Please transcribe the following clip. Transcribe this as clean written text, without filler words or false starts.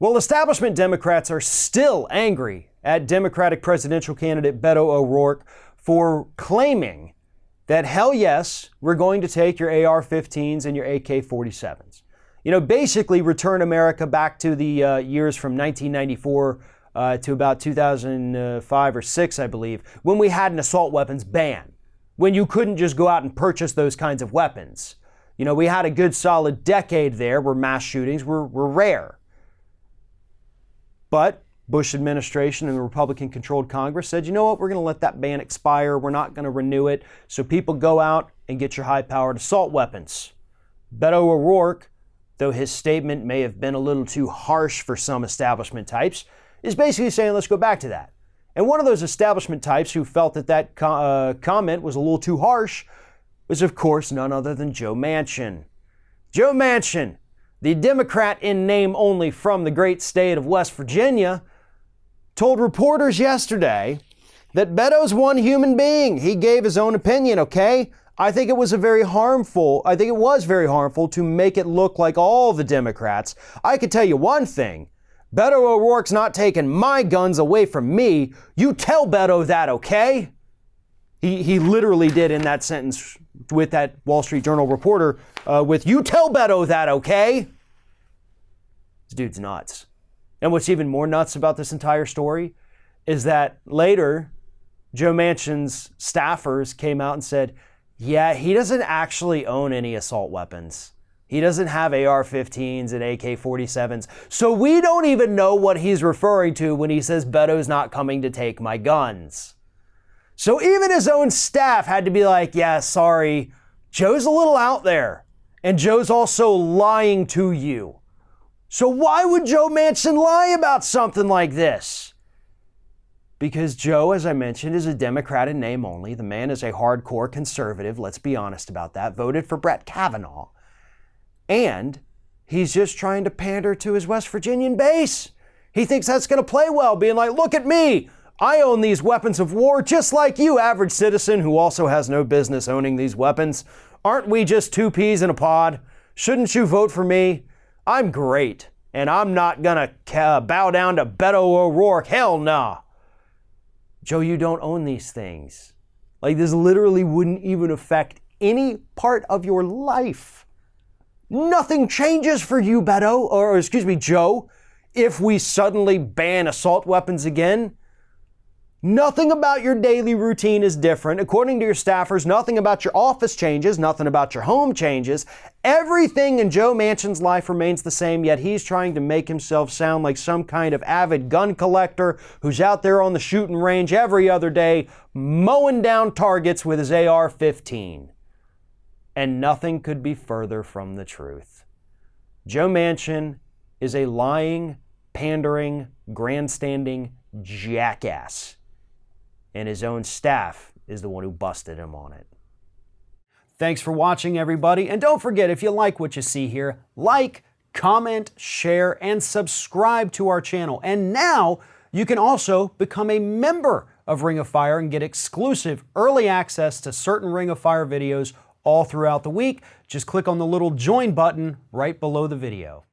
Well, establishment Democrats are still angry at Democratic presidential candidate Beto O'Rourke for claiming that, hell yes, we're going to take your AR-15s and your AK-47s. Basically return America back to the years from 1994 to about 2005 or 6, I believe, when we had an assault weapons ban, when you couldn't just go out and purchase those kinds of weapons. We had a good solid decade there where mass shootings were rare. But Bush administration and the Republican-controlled Congress said, you know what, we're going to let that ban expire. We're not going to renew it. So people go out and get your high-powered assault weapons. Beto O'Rourke, though his statement may have been a little too harsh for some establishment types, is basically saying, let's go back to that. And one of those establishment types who felt that comment was a little too harsh was, of course, none other than Joe Manchin. Joe Manchin, the Democrat in name only from the great state of West Virginia, told reporters yesterday that Beto's one human being. He gave his own opinion, okay? I think it was very harmful to make it look like all the Democrats. I could tell you one thing. Beto O'Rourke's not taking my guns away from me. You tell Beto that, okay? He literally did in that sentence with that Wall Street Journal reporter with, you tell Beto that, okay? This dude's nuts. And what's even more nuts about this entire story is that later, Joe Manchin's staffers came out and said, yeah, he doesn't actually own any assault weapons. He doesn't have AR-15s and AK-47s. So we don't even know what he's referring to when he says Beto's not coming to take my guns. So even his own staff had to be like, yeah, sorry, Joe's a little out there. And Joe's also lying to you. So why would Joe Manchin lie about something like this? Because Joe, as I mentioned, is a Democrat in name only. The man is a hardcore conservative, let's be honest about that, voted for Brett Kavanaugh. And he's just trying to pander to his West Virginian base. He thinks that's going to play well, being like, look at me. I own these weapons of war just like you, average citizen who also has no business owning these weapons. Aren't we just two peas in a pod? Shouldn't you vote for me? I'm great, and I'm not going to bow down to Beto O'Rourke. Hell nah. Joe, you don't own these things. Like, this literally wouldn't even affect any part of your life. Nothing changes for you, Joe, if we suddenly ban assault weapons again. Nothing about your daily routine is different. According to your staffers, nothing about your office changes, nothing about your home changes. Everything in Joe Manchin's life remains the same, yet he's trying to make himself sound like some kind of avid gun collector who's out there on the shooting range every other day, mowing down targets with his AR-15. And nothing could be further from the truth. Joe Manchin is a lying, pandering, grandstanding jackass. And his own staff is the one who busted him on it. Thanks for watching, everybody. And don't forget, if you like what you see here, like, comment, share, and subscribe to our channel. And now you can also become a member of Ring of Fire and get exclusive early access to certain Ring of Fire videos all throughout the week. Just click on the little join button right below the video.